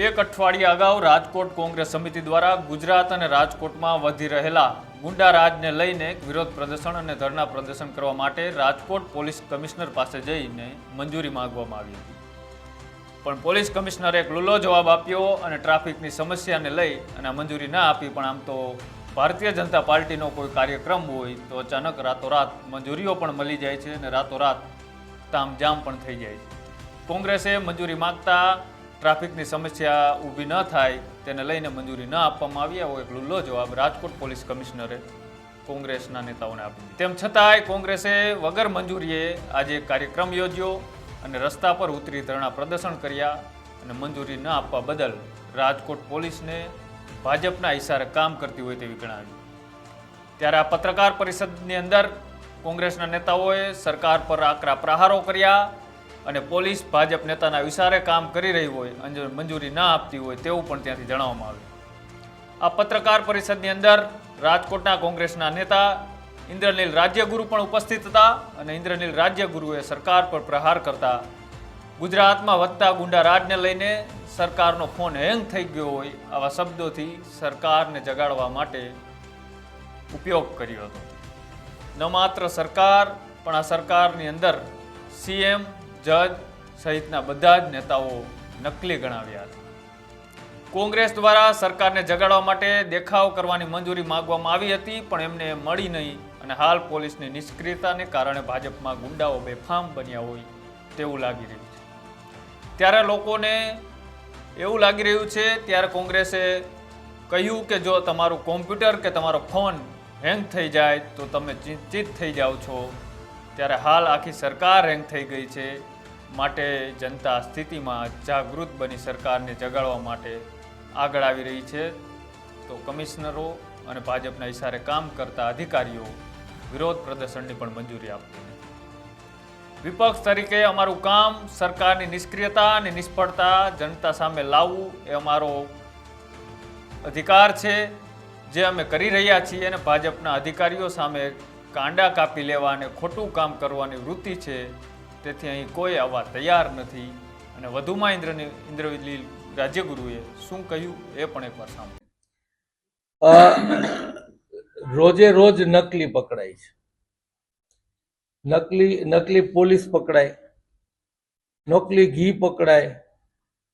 એક અઠવાડિયા અગાઉ રાજકોટ કોંગ્રેસ સમિતિ દ્વારા ગુજરાત અને રાજકોટમાં વધી રહેલા ગુંડારાજને લઈને વિરોધ પ્રદર્શન અને ધરણા પ્રદર્શન કરવા માટે રાજકોટ પોલીસ કમિશનર પાસે જઈને મંજૂરી માંગવામાં આવી હતી, પણ પોલીસ કમિશનરે એક લુલ્લો જવાબ આપ્યો અને ટ્રાફિકની સમસ્યાને લઈ અને મંજૂરી ના આપી. પણ આમ તો ભારતીય જનતા પાર્ટીનો કોઈ કાર્યક્રમ હોય તો અચાનક રાતોરાત મંજૂરીઓ પણ મળી જાય છે અને રાતોરાત તામઝામ પણ થઈ જાય છે. કોંગ્રેસે મંજૂરી માંગતા ટ્રાફિકની સમસ્યા ઊભી ન થાય તેને લઈને મંજૂરી ન આપવામાં આવી એવો એક લુલ્લો જવાબ રાજકોટ પોલીસ કમિશનરે કોંગ્રેસના નેતાઓને આપ્યો. તેમ છતાંય કોંગ્રેસે વગર મંજૂરીએ આજે એક કાર્યક્રમ યોજ્યો અને રસ્તા પર ઉતરી ધરણા પ્રદર્શન કર્યા અને મંજૂરી ન આપવા બદલ રાજકોટ પોલીસને ભાજપના ઇશારે કામ કરતી હોય તેવી ગણાવી. ત્યારે આ પત્રકાર પરિષદની અંદર કોંગ્રેસના નેતાઓએ સરકાર પર આકરા પ્રહારો કર્યા અને પોલીસ ભાજપ નેતાના ઇશારે કામ કરી રહી હોય અને મંજૂરી ના આપતી હોય તેવું પણ ત્યાંથી જણાવવામાં આવ્યું. આ પત્રકાર પરિષદની અંદર રાજકોટના કોંગ્રેસના નેતા ઇન્દ્રનીલ રાજ્યગુરુ પણ ઉપસ્થિત હતા અને ઇન્દ્રનીલ રાજ્યગુરુએ સરકાર પર પ્રહાર કરતા ગુજરાતમાં વધતા ગુંડારાજને લઈને સરકારનો ફોન હેંગ થઈ ગયો હોય આવા શબ્દોથી સરકારને જગાડવા માટે ઉપયોગ કર્યો હતો. ન માત્ર સરકાર પણ આ સરકારની અંદર સીએમ, જજ સહિતના બધા જ નેતાઓ નકલી ગણાવ્યા હતા. કોંગ્રેસ દ્વારા સરકારને જગાડવા માટે દેખાવ કરવાની મંજૂરી માંગવામાં આવી હતી, પણ એમને મળી નહીં અને હાલ પોલીસની નિષ્ક્રિયતાને કારણે ભાજપમાં ગુંડાઓ બેફામ બન્યા હોય તેવું લાગી રહ્યું છે. ત્યારે લોકોને એવું લાગી રહ્યું છે, ત્યારે કોંગ્રેસે કહ્યું કે જો તમારું કોમ્પ્યુટર કે તમારો ફોન હેંગ થઈ જાય તો તમે ચિંતિત થઈ જાઓ છો. ત્યારે હાલ આખી સરકાર હેંગ થઈ ગઈ છે, માટે જનતા સ્થિતિમાં જાગૃત બની સરકારને જગાડવા માટે આગળ આવી રહી છે. તો કમિશનરો અને ભાજપના ઇશારે કામ કરતા અધિકારીઓ વિરોધ પ્રદર્શનની પણ મંજૂરી આપતી નથી. વિપક્ષ તરીકે અમારું કામ સરકારની નિષ્ક્રિયતા અને નિષ્ફળતા જનતા સામે લાવવું એ અમારો અધિકાર છે, જે અમે કરી રહ્યા છીએ અને ભાજપના અધિકારીઓ સામે કાંડા કાપી લેવા અને ખોટું કામ કરવાની વૃત્તિ છે, તેથી અહીં કોઈ આવવા તૈયાર નથી. અને વધુમાં ઇન્દ્રનીલ રાજ્યગુરુએ શું કહ્યું એ પણ એકવાર સાંભળો. રોજે રોજ નકલી પકડાય છે, નકલી પોલીસ પકડાય, નકલી ઘી પકડાય.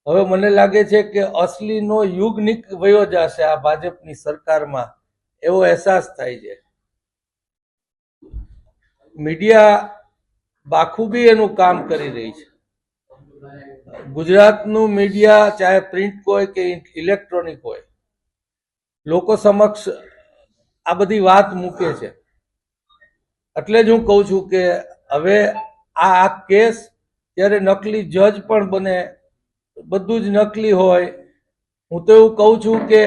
હવે મને લાગે છે કે અસલીનો યુગ વયો જશે આ ભાજપની સરકારમાં એવો અહેસાસ થાય છે. મીડિયા બાખૂબી એનું કામ કરી રહી છે. ગુજરાતનું મીડિયા ચાહે પ્રિન્ટ હોય કે ઇલેક્ટ્રોનિક હોય, લોકો સમક્ષ આ બધી વાત મૂકે છે. એટલે જ હું કહું છું કે હવે આ કેસ ત્યારે નકલી જજ પણ બને, બધું જ નકલી હોય. હું તો એવું કહું છું કે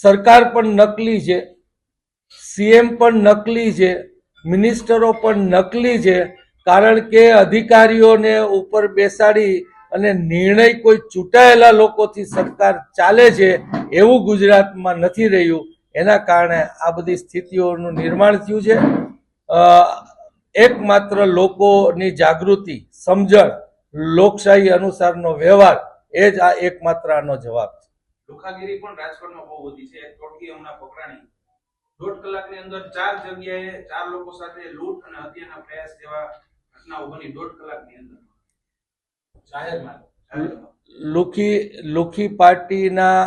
સરકાર પણ નકલી છે, સીએમ પણ નકલી છે, મિનિસ્ટરો પણ નકલી છે. કારણ કે અધિકારીઓને ઉપર બેસાડી અને નિર્ણય કોઈ ચૂંટાયેલા લોકોથી સરકાર ચાલે છે એવું ગુજરાતમાં નથી રહ્યું. એના કારણે આ બધી સ્થિતિઓનું નિર્માણ થયું છે. એકમાત્ર લોકોની જાગૃતિ, સમજણ, લોકશાહી અનુસારનો વ્યવહાર એ જ આ એકમાત્ર આનો જવાબ છે. લુખાગીરી પણ રાજકોટમાં બહુ વધી છે. એક ટોળકી હમણાં પકડાણી, 1.5 કલાકની અંદર 4 જગ્યાએ 4 લોકો સાથે લૂંટ અને હત્યાના પ્રયાસ જેવા ઘટનાઓ બની 1.5 કલાકની અંદર જાહેરમાં. લુખી પાર્ટીના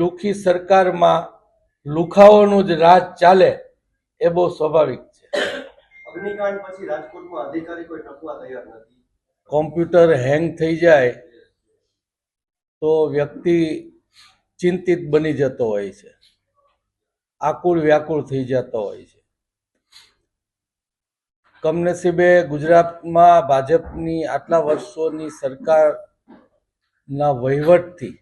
લુખી સરકારમાં લુખાઓનું જ રાજ ચાલે એ બહુ સ્વાભાવિક છે. અગ્નિકાંડ પછી રાજકોટમાં અધિકારી કોઈ ટકવા તૈયાર નથી. કોમ્પ્યુટર હેંગ થઈ જાય તો વ્યક્તિ ચિંતિત બની જતો હોય છે, આકુળ વ્યાકુળ થઈ જતો હોય છે. કમનસીબે ગુજરાતમાં ભાજપની આટલા વર્ષોની સરકારના વહીવટથી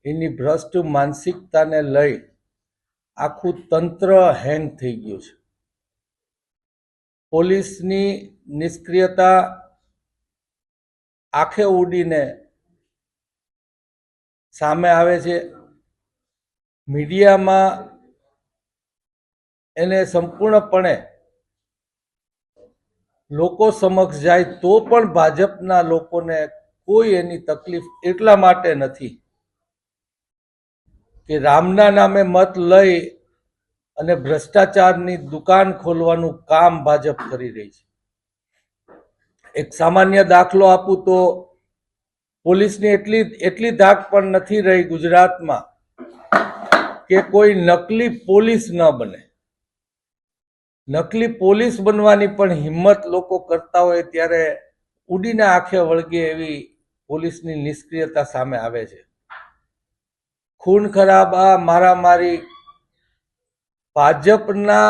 એની ભ્રષ્ટ માનસિકતાને લઈ આખું તંત્ર હેંગ થઈ ગયું છે. પોલીસની નિષ્ક્રિયતા આંખે ઉડીને સામે આવે છે. મીડિયામાં એને સંપૂર્ણપણે લોકો સમક્ષ જાય તો પણ ભાજપના લોકોને કોઈ એની તકલીફ એટલા માટે નથી કે રામના નામે મત લઈ અને ભ્રષ્ટાચારની દુકાન ખોલવાનું કામ ભાજપ કરી રહી છે. એક સામાન્ય દાખલો આપું તો પોલીસની એટલી ધાક પણ નથી રહી ગુજરાતમાં કે કોઈ નકલી પોલીસ ન બને. નકલી પોલીસ બનવાની પણ હિંમત લોકો કરતા હોય ત્યારે ઉડીને આંખે વળગે એવી પોલીસની નિષ્ક્રિયતા સામે આવે છે. ખૂન ખરાબા, મારામારી, ભાજપના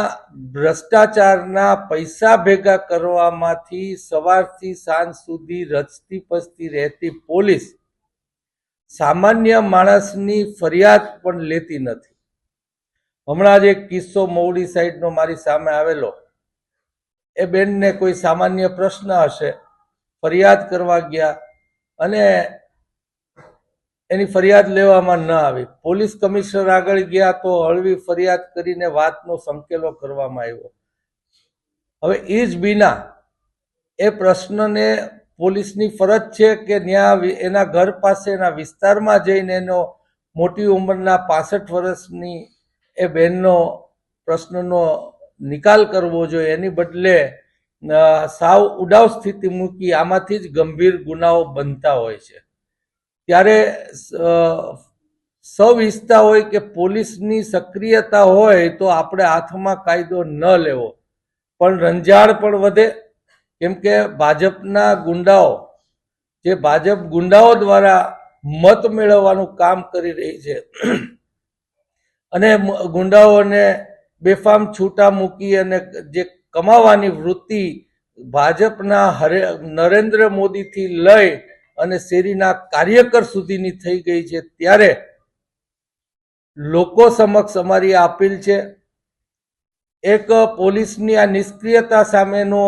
ભ્રષ્ટાચારના પૈસા ભેગા કરવામાંથી સવારથી સાંજ સુધી રચતી પચતી રહેતી પોલીસ સામાન્ય માણસની ફરિયાદ પણ લેતી નથી. હમણાં જ એક કિસ્સો મવડી સાઈડનો મારી સામે આવેલો. એ બેનને કોઈ સામાન્ય પ્રશ્ન હશે, ફરિયાદ કરવા ગયા અને એની ફરિયાદ લેવામાં ન આવી. પોલીસ કમિશનર આગળ ગયા તો હળવી ફરિયાદ કરીને વાતનો સંકેલો કરવામાં આવ્યો. હવે એ જ બીના એ પ્રશ્નને પોલીસની ફરજ છે કે ત્યાં એના ઘર પાસે એના વિસ્તારમાં જઈને એનો મોટી ઉંમરના 65 વર્ષની એ બહેનનો પ્રશ્નનો નિકાલ કરવો જોઈએ. એની બદલે સાવ ઉડાવ સ્થિતિ મૂકી આમાંથી જ ગંભીર ગુનાઓ બનતા હોય છે. ત્યારે સૌ ઈચ્છતા હોય કે પોલીસની સક્રિયતા હોય તો આપણે હાથમાં કાયદો ન લેવો, પણ રંજાડ પણ વધે. કેમ કે ભાજપના ગુંડાઓ જે ભાજપ ગુંડાઓ દ્વારા મત મેળવવાનું કામ કરી રહી છે અને ગુંડાઓને બેફામ છૂટા મૂકી અને જે કમાવાની વૃત્તિ ભાજપના નરેન્દ્ર મોદીથી લઈ અને શેરીના કાર્યકર સુધીની થઈ ગઈ છે, ત્યારે લોકો સમક્ષ અમારી આ અપીલ છે. એક પોલીસની આ નિષ્ક્રિયતા સામેનો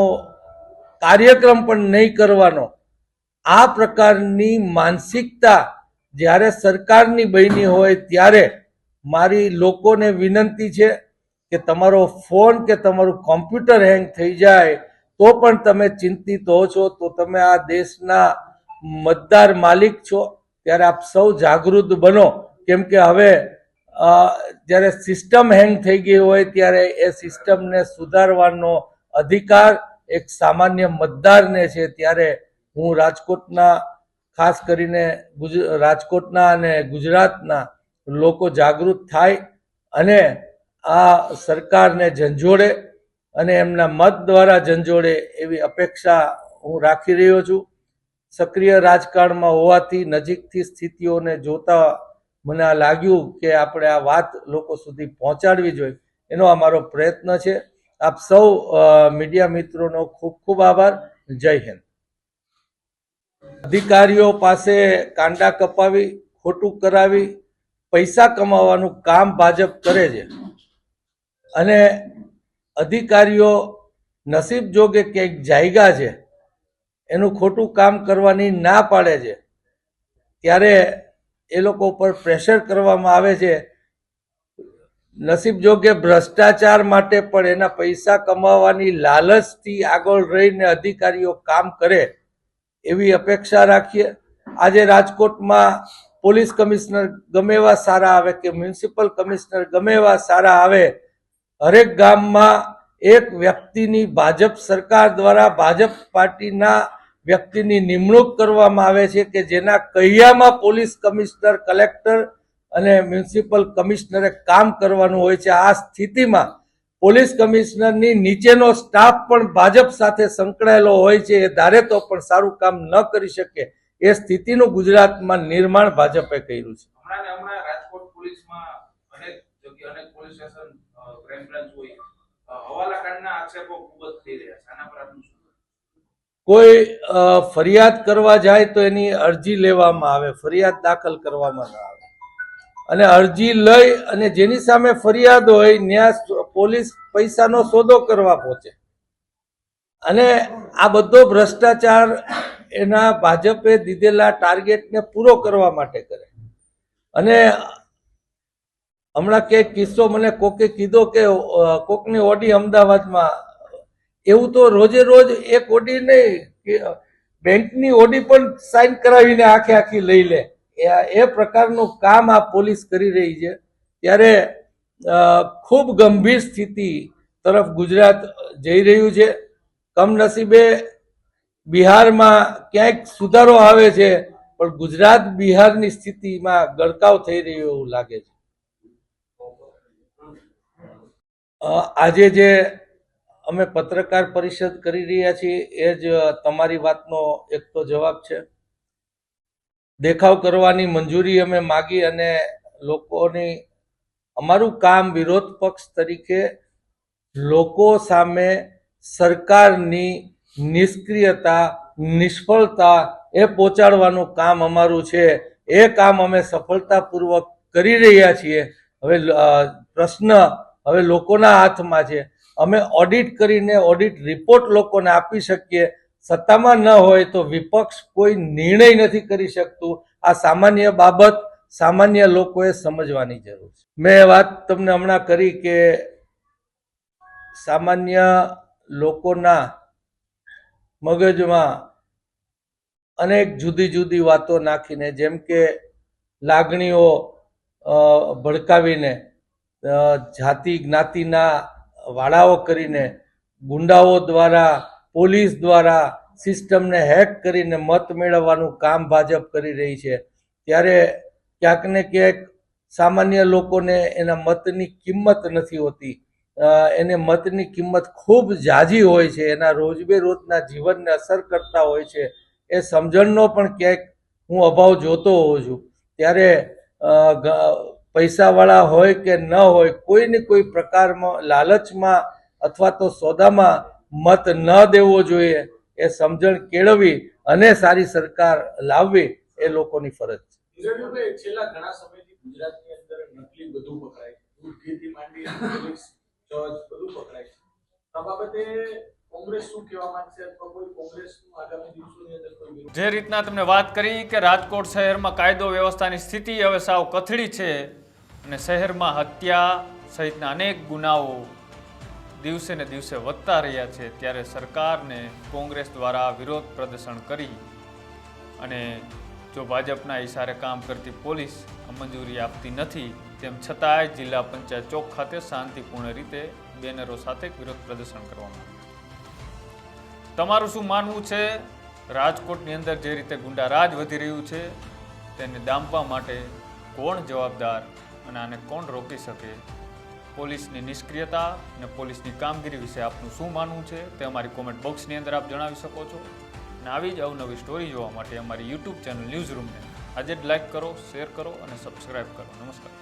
કાર્યક્રમ પણ નહીં કરવાનો. આ પ્રકારની માનસિકતા જ્યારે સરકારની બની હોય ત્યારે મારી લોકોને વિનંતી છે કે તમારો ફોન કે તમારું કોમ્પ્યુટર હેંગ થઈ જાય તો પણ તમે ચિંતિત હો છો, તો તમે આ દેશના મતદાર માલિક છો. ત્યારે આપ સૌ જાગૃત બનો. કેમ કે હવે જ્યારે સિસ્ટમ હેંગ થઈ ગઈ હોય ત્યારે એ સિસ્ટમને સુધારવાનો અધિકાર એક સામાન્ય મતદારને છે. ત્યારે હું રાજકોટના ખાસ કરીને રાજકોટના અને ગુજરાતના લોકો જાગૃત થાય અને આ સરકારને ઝંઝોળે અને એમના મત દ્વારા ઝંઝોળે એવી અપેક્ષા હું રાખી રહ્યો છું. સક્રિય રાજકારણમાં હોવાથી નજીકથી સ્થિતિઓને જોતા મને આ લાગ્યું કે આપણે આ વાત લોકો સુધી પહોંચાડવી જોઈએ. એનો અમારો પ્રયત્ન છે. આપ સૌ મીડિયા મિત્રોનો ખૂબ ખૂબ આભાર. જય હિન્દ. અધિકારીઓ પાસે કાંડા કપાવી, ખોટું કરાવી પૈસા કમાવાનું કામ ભાજપ કરે છે અને અધિકારીઓ નસીબ જોગે ક્યાંક જાયગા છે, એનું ખોટું કામ કરવાની ના પાડે છે, ત્યારે એ લોકો પર પ્રેશર કરવામાં આવે છે. નસીબ જોગે ભ્રષ્ટાચાર માટે પણ એના પૈસા કમાવાની લાલચથી આગળ રહીને અધિકારીઓ કામ કરે એવી અપેક્ષા રાખીએ. આજે રાજકોટમાં પોલીસ કમિશનર ગમે એવા સારા આવે કે મ્યુનિસિપલ કમિશનર ગમે એવા સારા આવે, હરેક ગામમાં એક વ્યક્તિની ભાજપ સરકાર દ્વારા ભાજપ પાર્ટીના વ્યક્તિની નિમણૂક કરવામાં આવે છે કે જેના કૈયામાં પોલીસ કમિશનર, કલેક્ટર અને મ્યુનિસિપલ કમિશનરે કામ કરવાનું હોય છે. આ સ્થિતિમાં પોલીસ કમિશનરની નીચેનો સ્ટાફ પણ ભાજપ સાથે સંકળાયેલો હોય છે. એ ધારે તો પણ સારું કામ ન કરી શકે એ સ્થિતિનું ગુજરાતમાં નિર્માણ ભાજપે કર્યું છે. હમણાં રાજકોટ પોલીસમાં અનેક જગ્યાએ અનેક પોલીસ સ્ટેશન ક્રાઇમ બ્રાન્ચ હોય, હવાલા કાંડના આક્ષેપો ખૂબ જ થઈ રહ્યા છે. આના પર આપનું શું? કોઈ ફરિયાદ કરવા જાય તો એની અરજી લેવામાં આવે, ફરિયાદ દાખલ કરવામાં ન આવે. અને અરજી લઈ અને જેની સામે ફરિયાદ હોય ત્યાં પોલીસ પૈસાનો સોદો કરવા પહોંચે. અને આ બધો ભ્રષ્ટાચાર એના ભાજપે દીધેલા ટાર્ગેટને પૂરો કરવા માટે કરે. અને હમણાં ક્યાંક કિસ્સો મને કોકે કીધો કે કોકની ઓડી અમદાવાદમાં, એવું તો રોજે રોજ એક ઓડી નહીં, બેંકની ઓડી પણ સાઇન કરાવીને આખી લઈ લે એ પ્રકારનું કામ આ પોલીસ કરી રહી છે. ત્યારે ખૂબ ગંભીર સ્થિતિ તરફ ગુજરાત જઈ રહ્યું છે. કમનસીબે બિહારમાં ક્યાંક સુધારો આવે છે, પણ ગુજરાત બિહારની સ્થિતિમાં ગરકાવ થઈ રહ્યો એવું લાગે છે. આજે જે અમે પત્રકાર પરિષદ કરી રહ્યા છીએ એ જ તમારી વાતનો એક તો જવાબ છે. દેખાવ કરવાની મંજૂરી અમે માગી અને લોકોની અમારું કામ વિરોધ પક્ષ તરીકે લોકો સામે સરકારની નિષ્ક્રિયતા, નિષ્ફળતા એ પહોંચાડવાનું કામ અમારું છે. એ કામ અમે સફળતાપૂર્વક કરી રહ્યા છીએ. હવે પ્રશ્ન હવે લોકોના હાથમાં છે. અમે ઓડિટ કરીને ઓડિટ રિપોર્ટ લોકોને આપી શકીએ. સત્તામાં ન હોય તો વિપક્ષ કોઈ નિર્ણય નથી કરી શકતું. આ સામાન્ય બાબત સામાન્ય લોકોએ સમજવાની જરૂર છે. મેં વાત તમને હમણાં કરી કે સામાન્ય લોકોના મગજમાં અનેક જુદી જુદી વાતો નાખીને, જેમ કે લાગણીઓ ભડકાવીને, જાતિ જ્ઞાતિના વાડાઓ કરીને, ગુંડાઓ દ્વારા, પોલીસ દ્વારા સિસ્ટમને હેક કરીને મત મેળવવાનું કામ ભાજપ કરી રહી છે. ત્યારે ક્યાંક ને ક્યાંક સામાન્ય લોકોને એના મતની કિંમત નથી હોતી. એને મતની કિંમત ખૂબ ઝાઝી હોય છે, એના રોજબેરોજના જીવનને અસર કરતા હોય છે. એ સમજણનો પણ ક્યાંક હું અભાવ જોતો હોઉં છું. ત્યારે પૈસાવાળા હોય કે ન હોય, કોઈને કોઈ પ્રકારમાં લાલચમાં અથવા તો સોદામાં મત ન દેવો જોઈએ. એ સમજણ કેળવી અને સારી સરકાર લાવવી એ લોકોની ફરજ છે. નિરંજનભાઈ, છેલ્લા ઘણા સમયથી ગુજરાતની અંદર નકલી બધું પકડાય છે. દૂધથી માંડી પોલીસ, જજ બધું પકડાય છે. આ બાબતે કોંગ્રેસ શું કહેવા માંગશે અથવા કોઈ કોંગ્રેસનું આગામી દિવસોની અંદર કોઈ વિરોધ? જે રીતના તમને વાત કરી કે રાજકોટ શહેરમાં કાયદો વ્યવસ્થાની સ્થિતિ હવે સાવ કથળી છે અને શહેરમાં હત્યા સહિતના અનેક ગુનાઓ દિવસે ને દિવસે વધતા રહ્યા છે, ત્યારે સરકારને કોંગ્રેસ દ્વારા વિરોધ પ્રદર્શન કરી અને જો ભાજપના ઇશારે કામ કરતી પોલીસ મંજૂરી આપતી નથી, તેમ છતાંય જિલ્લા પંચાયત ચોક ખાતે શાંતિપૂર્ણ રીતે બેનરો સાથે વિરોધ પ્રદર્શન કરવામાં આવ્યું. તમારું શું માનવું છે? રાજકોટની અંદર જે રીતે ગુંડારાજ વધી રહ્યું છે તેને ડામવા માટે કોણ જવાબદાર અને આને કોણ રોકી શકે? પોલીસની નિષ્ક્રિયતા અને પોલીસની કામગીરી વિશે આપનું શું માનવું છે તે અમારી કોમેન્ટ બોક્સની અંદર આપ જણાવી શકો છો. અને આવી જ અવનવી સ્ટોરી જોવા માટે અમારી યુટ્યુબ ચેનલ ન્યૂઝ રૂમને આજે જ લાઇક કરો, શેર કરો અને સબસ્ક્રાઇબ કરો. નમસ્કાર.